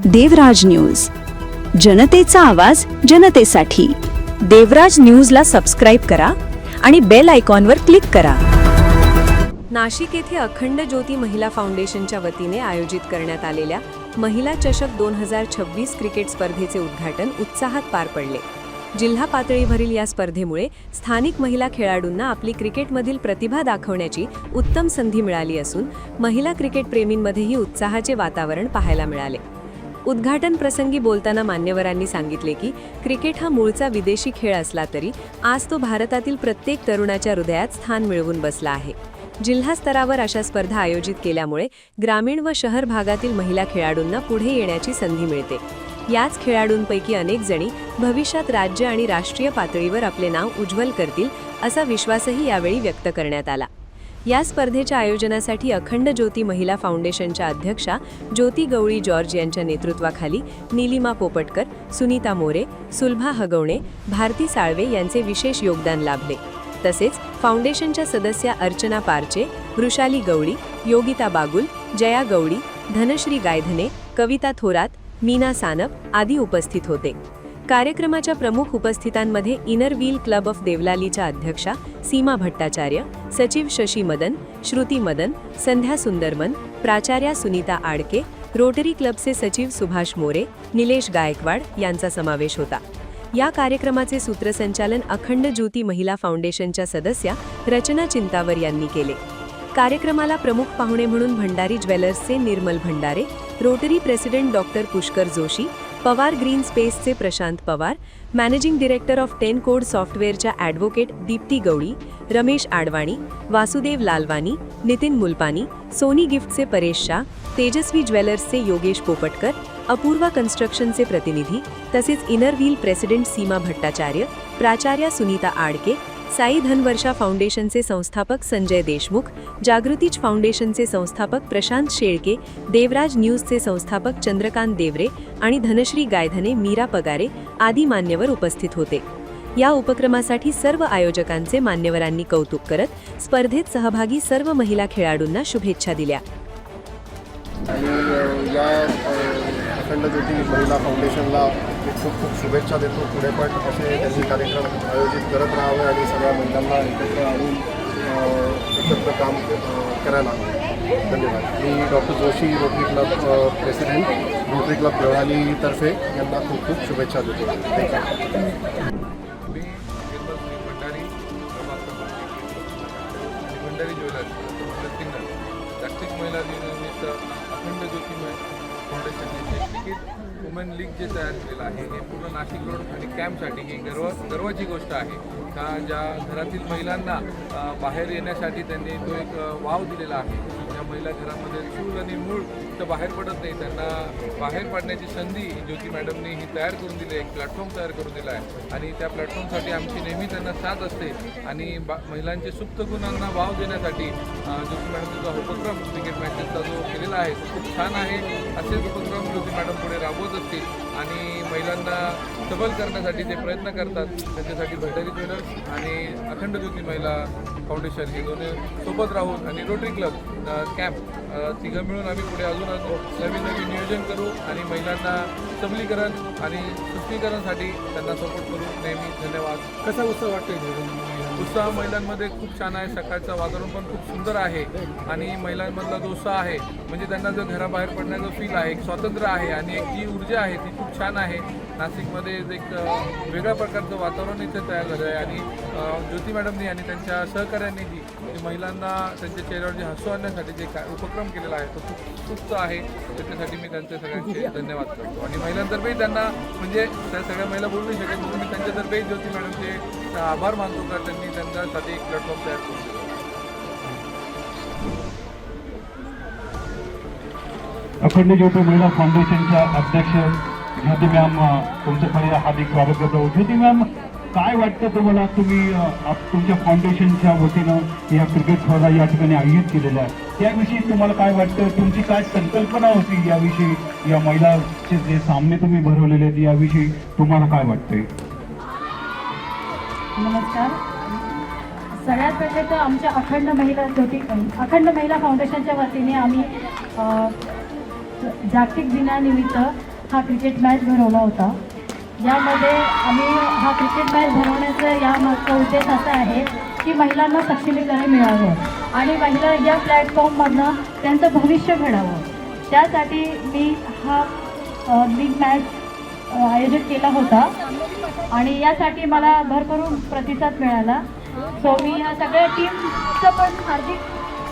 देवराज news, जनतेचा आवाज जनतेसाठी। देवराज न्यूजला सबस्क्राइब करा आणि बेल आयकॉनवर क्लिक करा। नाशिक येथे अखंड ज्योती महिला फाउंडेशनच्या वतीने आयोजित करण्यात आलेल्या महिला चषक 2026 क्रिकेट स्पर्धेचे उद्घाटन उत्साहात पार पडले। जिल्हा पातळीवरील या स्पर्धेमुळे स्थानिक महिला खेळाडूंना आपली क्रिकेटमधील प्रतिभा दाखवण्याची उत्तम संधी मिळाली असून महिला क्रिकेट प्रेमींमध्येही उत्साहाचे वातावरण पाहायला मिळाले। उद्घाटन प्रसंगी बोलताना मान्यवरांनी सांगितले की क्रिकेट हा मूळचा विदेशी खेळ असला तरी आज तो भारतातील प्रत्येक तरुणाच्या हृदयात स्थान मिळवून बसला आहे। जिल्हा स्तरावर अशा स्पर्धा आयोजित केल्यामुळे ग्रामीण व शहर भागातील महिला खेळाडूंना पुढे येण्याची संधी मिळते। याच खेळाडूंपैकी अनेक जणी भविष्यात राज्य आणि राष्ट्रीय पातळीवर आपले नाव उज्ज्वल करतील असा विश्वासही यावेळी व्यक्त करण्यात आला। या स्पर्धेच्या आयोजनासाठी अखंड ज्योती महिला फाउंडेशनच्या अध्यक्षा ज्योती गवळी जॉर्ज यांच्या नेतृत्वाखाली नीलिमा पोपटकर, सुनीता मोरे, सुलभा हगवणे, भारती साळवे यांचे विशेष योगदान लाभले। तसेच फाउंडेशनच्या सदस्या अर्चना पारचे, वृषाली गवळी, योगिता बागुल, जया गवळी, धनश्री गायधने, कविता थोरात, मीना सानप आदी उपस्थित होते। कार्यक्रमाच्या प्रमुख उपस्थितांमध्ये इनर व्हील क्लब ऑफ देवलालीच्या अध्यक्षा सीमा भट्टाचार्य, सचिव शशी मदन, श्रुती मदन, संध्या सुंदरमन, प्राचार्या सुनीता आडके, रोटरी क्लबचे सचिव सुभाष मोरे, निलेश गायकवाड यांचा समावेश होता। या कार्यक्रमाचे सूत्रसंचालन अखंड ज्योती महिला फाउंडेशनच्या सदस्या रचना चिंतावर यांनी केले। कार्यक्रमाला प्रमुख पाहुणे म्हणून भंडारी ज्वेलर्सचे Nirmal Bhandare, Rotary president doctor Pushkar Joshi, Pawar Green स्पेसचे Prashant Pawar, managing director of 10 Code सॉफ्टवेअरच्या ॲडव्होकेट दीप्ती गवळी, रमेश आडवाणी, वासुदेव लालवानी, नितीन मुलपानी, सोनी गिफ्टचे परेश शाह, तेजस्वी ज्वेलर्सचे योगेश पोपटकर, अपूर्वा कन्स्ट्रक्शनचे प्रतिनिधी, तसेच Inner Wheel president Seema Bhattacharya, प्राचार्या सुनीता आडके, साई धनवर्षा फाउंडेशनचे संस्थापक संजय देशमुख, जागृतीच फाउंडेशनचे संस्थापक प्रशांत शेळके, देवराज न्यूजचे संस्थापक चंद्रकांत देवरे आणि धनश्री गायधने, मीरा पगारे आदी मान्यवर उपस्थित होते। या उपक्रमासाठी सर्व आयोजकांचे मान्यवरांनी कौतुक करत स्पर्धेत सहभागी सर्व महिला खेळाडूंना शुभेच्छा दिल्या। या अखंड ज्योती महिला फाउंडेशनला खूप खूप शुभेच्छा देतो। पुढे पण असे त्यांनी कार्यक्रम आयोजित करत राहावे आणि सगळ्या महिलांना एकत्र आणून एकत्र काम करायला हवं। धन्यवाद। मी doctor Joshi, Rotary club president, Rotary club देवळालीतर्फे यांना खूप खूप शुभेच्छा देतो। भंडारी ज्वेलर्स जागतिक महिला दिनानिमित्त अखंड ज्योती फाउंडेशनने क्रिकेट वुमेन लीग जे तयार केलेलं आहे हे पूर्ण नाशिक रोड आणि कॅम्पसाठी ही गर्वाची गोष्ट आहे का ज्या घरातील महिलांना बाहेर येण्यासाठी त्यांनी तो एक वाव दिलेला आहे। ज्या महिला घरामध्ये चूल आणि मूळ तर बाहेर पडत नाही, त्यांना बाहेर पडण्याची संधी ज्योती मॅडमनी ही तयार करून दिली आहे, एक प्लॅटफॉर्म तयार करून दिला आहे आणि त्या प्लॅटफॉर्मसाठी आमची नेहमी त्यांना साथ असते आणि महिलांचे सुप्त गुणांना वाव देण्यासाठी ज्योती मॅडमचा जो उपक्रम क्रिकेट मॅचेसचा जो केलेला आहे तो खूप छान आहे। असेच उपक्रम ज्योती मॅडम पुढे राबवत असतील आणि महिलांना सबल करण्यासाठी जे प्रयत्न करतात त्याच्यासाठी भंडारी ज्वेलर्स आणि अखंड ज्योती महिला फाउंडेशन हे दोन्ही सोबत राहून आणि रोटरी क्लब कॅम्प तिघं मिळून आम्ही पुढे अजून नवीन नवीन नियोजन करू आणि महिलांना सबलीकरण आणि सशक्तीकरणासाठी त्यांना सपोर्ट करू। नेहमी धन्यवाद। कसा उत्साह वाटतो? उत्साह महिलांमध्ये खूप छान आहे, सकाळचं वातावरण पण खूप सुंदर आहे आणि महिलांमधला जो उत्साह आहे म्हणजे त्यांना जो घराबाहेर पडण्याचा फील आहे, एक स्वातंत्र्य आहे आणि एक जी ऊर्जा आहे ती खूप छान आहे। नाशिकमध्ये एक वेगळ्या प्रकारचं वातावरण इथे तयार झालं आहे आणि ज्योती मॅडमनी आणि त्यांच्या सहकाऱ्यांनीही महिलांना त्यांच्या चेहऱ्यावर जे हसू आणण्यासाठी जे काय उपक्रम केलेला आहे तो खूप सुस्त आहे। त्याच्यासाठी मी त्यांचे सगळ्यांचे धन्यवाद करतो आणि महिलांतर्फे त्यांना म्हणजे त्या सगळ्या महिला बोलू नाही शकत म्हणून मी त्यांच्यातर्फे ज्योती मॅडमचे आभार मानतो का त्यांनी त्यांच्यासाठी एक प्लॅटफॉर्म तयार करून दिला। अखंड ज्योती महिला फाउंडेशनच्या अध्यक्ष ज्योती मॅम, तुमचं पहिलं हार्दिक स्वागत करतो। ज्योती मॅम, काय वाटतं तुम्हाला? तुम्ही तुमच्या फाउंडेशनच्या वतीनं या क्रिकेट स्पर्धा या ठिकाणी आयोजित केलेल्या आहे, त्याविषयी तुम्हाला काय वाटतं? तुमची काय संकल्पना होती याविषयी? या महिलाचे जे सामने तुम्ही भरवलेले आहेत याविषयी तुम्हाला काय वाटतंय? नमस्कार। सगळ्यात पहिले तर आमच्या अखंड महिला फाउंडेशनच्या वतीने आम्ही जागतिक दिनानिमित्त हा क्रिकेट मॅच भरवला होता. यामध्ये आम्ही हा क्रिकेट मॅच भरवण्याचा यामागचा उद्देश असा आहे की महिलांना सक्षमीकरण मिळावं आणि महिला या प्लॅटफॉर्ममधनं त्यांचं भविष्य घडावं. त्यासाठी मी हा लीग मॅच आयोजित केला होता आणि यासाठी मला भरभरून प्रतिसाद मिळाला. सो मी ह्या सगळ्या टीमचं पण हार्दिक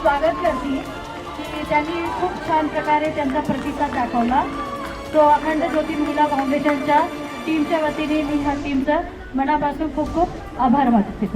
स्वागत करते की त्यांनी खूप छान प्रकारे त्यांचा प्रतिसाद दाखवला. सो अखंड ज्योती महिला फाउंडेशनच्या टीमच्या वतीने मी ह्या टीमचं मनापासून खूप खूप आभार मानते.